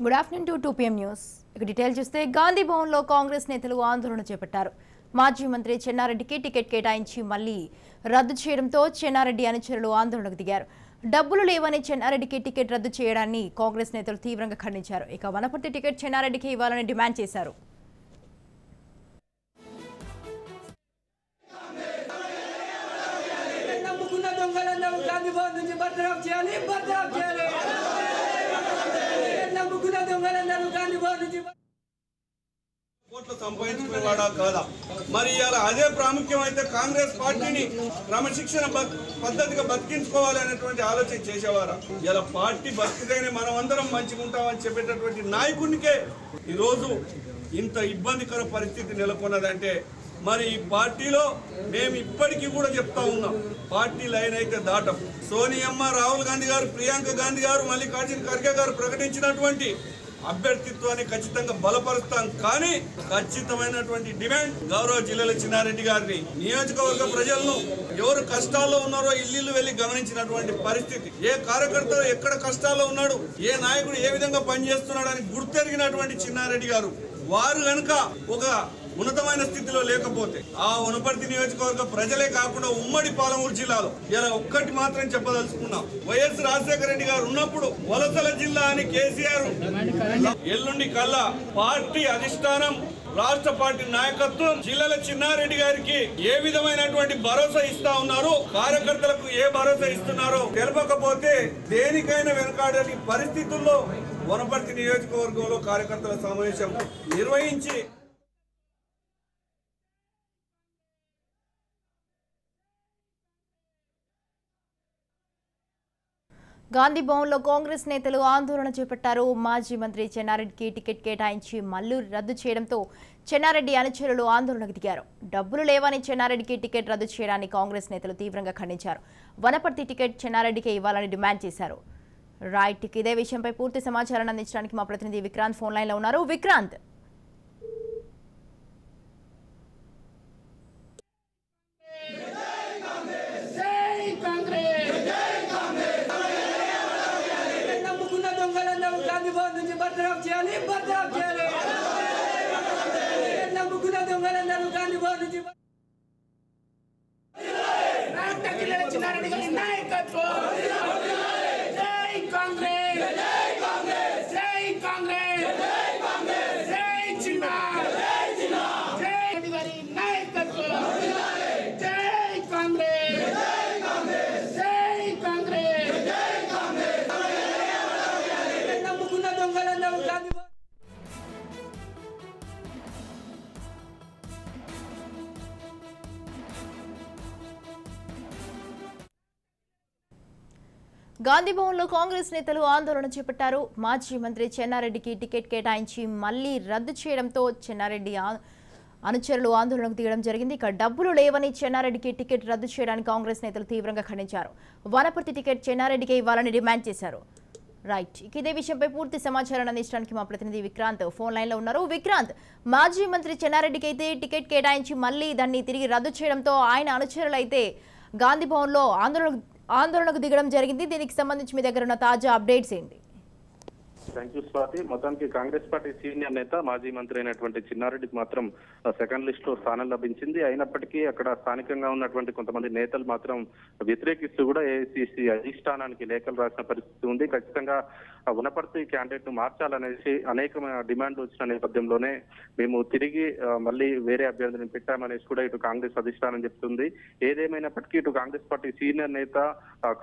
Good afternoon to 2 PM news. ఇక detail చూస్తే గాంధీ భవన్లో కాంగ్రెస్ నేతలు ఆందోళన చేపట్టారు. మాజీ మంత్రి చెన్నారెడ్డికి టికెట్ కేటాయించి మళ్లీ రద్దు చేయడంతో చెన్నారెడ్డి అనుచరులు ఆందోళనకు దిగారు. డబ్బులు లేవని చెన్నారెడ్డికి టికెట్ రద్దు చేయడాన్ని కాంగ్రెస్ నేతలు తీవ్రంగా ఖండించారు. ఇక వనపర్తి టికెట్ చెన్నారెడ్డికి ఇవ్వాలని డిమాండ్ చేశారు. కోట్లు సంపాదించుకునేవాడా కాదా? మరి ఇలా అదే ప్రాముఖ్యం అయితే కాంగ్రెస్ పార్టీని క్రమశిక్షణ పద్ధతిగా బతికించుకోవాలనేటువంటి ఆలోచన చేసేవారా? ఇలా పార్టీ బతికితేనే మనం అందరం మంచిగా ఉంటామని చెప్పేటటువంటి నాయకునికే ఈరోజు ఇంత ఇబ్బందికర పరిస్థితి నెలకొన్నదంటే మరి ఈ పార్టీలో మేము ఇప్పటికీ కూడా చెప్తా ఉన్నాం, పార్టీ లైన్ అయితే దాటం. సోనియమ్మ, రాహుల్ గాంధీ గారు, ప్రియాంక గాంధీ గారు, మల్లికార్జున ఖర్గే గారు ప్రకటించినటువంటి అభ్యర్థిత్వాన్ని ఖచ్చితంగా బలపరుస్తాం. కానీ ఖచ్చితమైనటువంటి డిమాండ్ గౌరవ జిల్లాల చెన్నారెడ్డి గారిని, నియోజకవర్గ ప్రజలను ఎవరు కష్టాల్లో ఉన్నారో ఇల్లు వెళ్ళి గమనించినటువంటి పరిస్థితి, ఏ కార్యకర్త ఎక్కడ కష్టాల్లో ఉన్నాడు, ఏ నాయకుడు ఏ విధంగా పనిచేస్తున్నాడు అని గుర్తెరిగినటువంటి చెన్నారెడ్డి గారు వారు కనుక ఒక ఉన్నతమైన స్థితిలో లేకపోతే ఆ వనపర్తి నియోజకవర్గ ప్రజలే కాకుండా ఉమ్మడి పాలమూరు జిల్లాలో ఇలా ఒక్కటి మాత్రం చెప్పదలుచుకున్నాం. వైఎస్ రాజశేఖర రెడ్డి గారు ఉన్నప్పుడు వలసల జిల్లా అని కేసీఆర్ ఎల్లుండి కల్లా పార్టీ అధిష్టానం, రాష్ట్ర పార్టీ నాయకత్వం జిల్లాల చెన్నారెడ్డి గారికి ఏ విధమైనటువంటి భరోసా ఇస్తా ఉన్నారు, కార్యకర్తలకు ఏ భరోసా ఇస్తున్నారో తెలపకపోతే దేనికైనా వెనుకాడని పరిస్థితుల్లో వనపర్తి నియోజకవర్గంలో కార్యకర్తల సమావేశం నిర్వహించి గాంధీ భవన్లో కాంగ్రెస్ నేతలు ఆందోళన చేపట్టారు. మాజీ మంత్రి చెన్నారెడ్డికి టికెట్ కేటాయించి మళ్లీ రద్దు చేయడంతో చెన్నారెడ్డి అనుచరులు ఆందోళనకు దిగారు. డబ్బులు లేవని చెన్నారెడ్డికి టికెట్ రద్దు చేయడాన్ని కాంగ్రెస్ నేతలు తీవ్రంగా ఖండించారు. వనపర్తి టికెట్ చెన్నారెడ్డికి ఇవ్వాలని డిమాండ్ చేశారు. రైట్, ఇదే విషయంపై పూర్తి సమాచారాన్ని అందించడానికి మా ప్రతినిధి విక్రాంత్ ఫోన్ లైన్లో ఉన్నారు. విక్రాంత్, గాంధీ భవన్లో కాంగ్రెస్ నేతలు ఆందోళన చేపట్టారు. మాజీ మంత్రి చెన్నారెడ్డికి టికెట్ కేటాయించి మళ్లీ రద్దు చేయడంతో చెన్నారెడ్డి అనుచరులు ఆందోళనకు దిగడం జరిగింది. ఇక డబ్బులు లేవని చెన్నారెడ్డికి టికెట్ రద్దు చేయడానికి కాంగ్రెస్ నేతలు తీవ్రంగా ఖండించారు. వనపర్తి టికెట్ చెన్నారెడ్డికి ఇవ్వాలని డిమాండ్ చేశారు. రైట్, ఇదే విషయంపై పూర్తి సమాచారాన్ని అందించడానికి మా ప్రతినిధి విక్రాంత్ ఫోన్ లైన్లో ఉన్నారు. విక్రాంత్, మాజీ మంత్రి చెన్నారెడ్డికి అయితే టికెట్ కేటాయించి మళ్లీ దాన్ని తిరిగి రద్దు చేయడంతో ఆయన అనుచరులు అయితే గాంధీ భవన్లో ఆందోళనకు దిగడం జరిగింది. దీనికి సంబంధించి మీ దగ్గర ఉన్న తాజా అప్డేట్స్ ఏంటి? Thank you Swathi. మొత్తానికి కాంగ్రెస్ పార్టీ సీనియర్ నేత మాజీ మంత్రి అయినటువంటి చెన్నారెడ్డికి మాత్రం సెకండ్ లిస్ట్ లో స్థానం లభించింది. అయినప్పటికీ అక్కడ స్థానికంగా ఉన్నటువంటి కొంతమంది నేతలు మాత్రం వ్యతిరేకిస్తూ కూడా ఏఐసీసీ అధిష్టానానికి లేఖలు రాసిన పరిస్థితి ఉంది. ఖచ్చితంగా వనపర్తి క్యాండిడేట్ ను మార్చాలనేసి అనేకమైన డిమాండ్ వచ్చిన నేపథ్యంలోనే మేము తిరిగి మళ్ళీ వేరే అభ్యర్థిని పెట్టామనేసి కూడా ఇటు కాంగ్రెస్ అధిష్టానం చెప్తుంది. ఏదేమైనప్పటికీ ఇటు కాంగ్రెస్ పార్టీ సీనియర్ నేత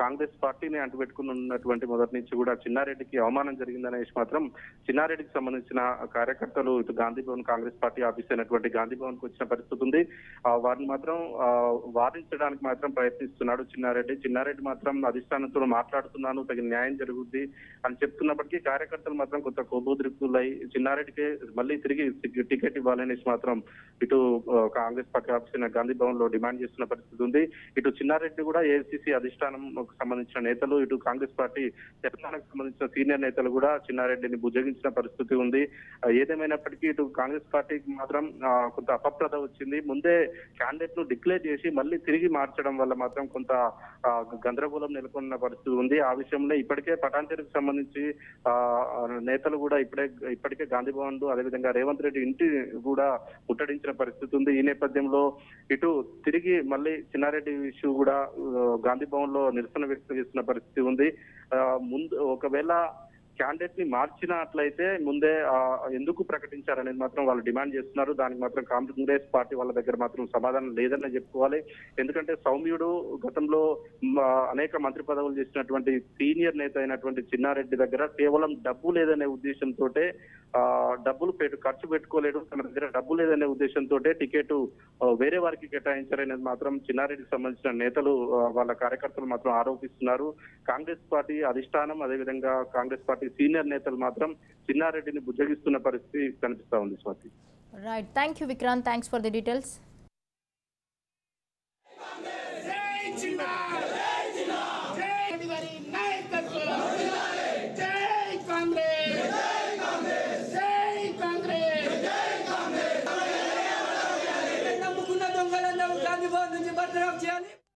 కాంగ్రెస్ పార్టీని అంటుపెట్టుకుని ఉన్నటువంటి మొదటి నుంచి కూడా చెన్నారెడ్డికి అవమానం జరిగిందనేసి మాత్రం చెన్నారెడ్డికి సంబంధించిన కార్యకర్తలు ఇటు గాంధీ భవన్ కాంగ్రెస్ పార్టీ ఆఫీస్ అయినటువంటి గాంధీ భవన్ కు వచ్చిన పరిస్థితి ఉంది. వారిని మాత్రం వారించడానికి మాత్రం ప్రయత్నిస్తున్నాడు చెన్నారెడ్డి మాత్రం అధిష్టానంతో మాట్లాడుతున్నాను, తగిన న్యాయం జరుగుద్ది అని చెప్తున్నప్పటికీ కార్యకర్తలు మాత్రం కొంత కోపోద్రిక్తులై చెన్నారెడ్డికి మళ్ళీ తిరిగి టికెట్ ఇవ్వాలనేసి మాత్రం ఇటు కాంగ్రెస్ పార్టీ ఆఫీస్ అయిన గాంధీ భవన్ లో డిమాండ్ చేస్తున్న పరిస్థితి ఉంది. ఇటు చెన్నారెడ్డి కూడా ఏఐసీసీ అధిష్టానం సంబంధించిన నేతలు, ఇటు కాంగ్రెస్ పార్టీ తెలంగాణకు సంబంధించిన సీనియర్ నేతలు కూడా చిన్నారెడ్డిని బుజ్జగించిన పరిస్థితి ఉంది. ఏదేమైనప్పటికీ ఇటు కాంగ్రెస్ పార్టీకి మాత్రం కొంత అపప్రద వచ్చింది. ముందే క్యాండిడేట్ ను డిక్లేర్ చేసి మళ్ళీ తిరిగి మార్చడం వల్ల మాత్రం కొంత గందరగోళం నెలకొన్న పరిస్థితి ఉంది. ఆ విషయంలో ఇప్పటికే పటాన్చెరుకు సంబంధించి నేతలు కూడా ఇప్పటికే గాంధీ భవన్ అదేవిధంగా రేవంత్ రెడ్డి ఇంటి కూడా ముట్టడించిన పరిస్థితి ఉంది. ఈ నేపథ్యంలో ఇటు తిరిగి మళ్ళీ చిన్నారెడ్డి ఇష్యూ కూడా గాంధీ భవన్ లో నిరసన వ్యక్తం చేస్తున్న పరిస్థితి ఉంది. ముందు ఒకవేళ క్యాండిడేట్ ని మార్చినట్లయితే ముందే ఎందుకు ప్రకటించారనేది మాత్రం వాళ్ళు డిమాండ్ చేస్తున్నారు. దానికి మాత్రం కాంగ్రెస్ పార్టీ వాళ్ళ దగ్గర మాత్రం సమాధానం లేదని చెప్పుకోవాలి. ఎందుకంటే సౌమ్యుడు గతంలో అనేక మంత్రి పదవులు చేసినటువంటి సీనియర్ నేత అయినటువంటి చిన్నారెడ్డి దగ్గర కేవలం డబ్బు లేదనే ఉద్దేశంతో డబ్బులు ఖర్చు పెట్టుకోలేడు, తన దగ్గర డబ్బు లేదనే ఉద్దేశంతో టికెట్ వేరే వారికి కేటాయించారనేది మాత్రం చిన్నారెడ్డికి సంబంధించిన నేతలు వాళ్ళ కార్యకర్తలు మాత్రం ఆరోపిస్తున్నారు. కాంగ్రెస్ పార్టీ అధిష్టానం అదేవిధంగా కాంగ్రెస్ పార్టీ సీనియర్ నేతలు మాత్రం చిన్నారెడ్డిని బుజ్జగిస్తున్న పరిస్థితి కనిపిస్తా ఉంది. Swathi. Right, thank you Vikrant, thanks for the details. దొంగలందరూ గాంధీ భవన్ నుంచి బర్తరఫ్ చేయాలి.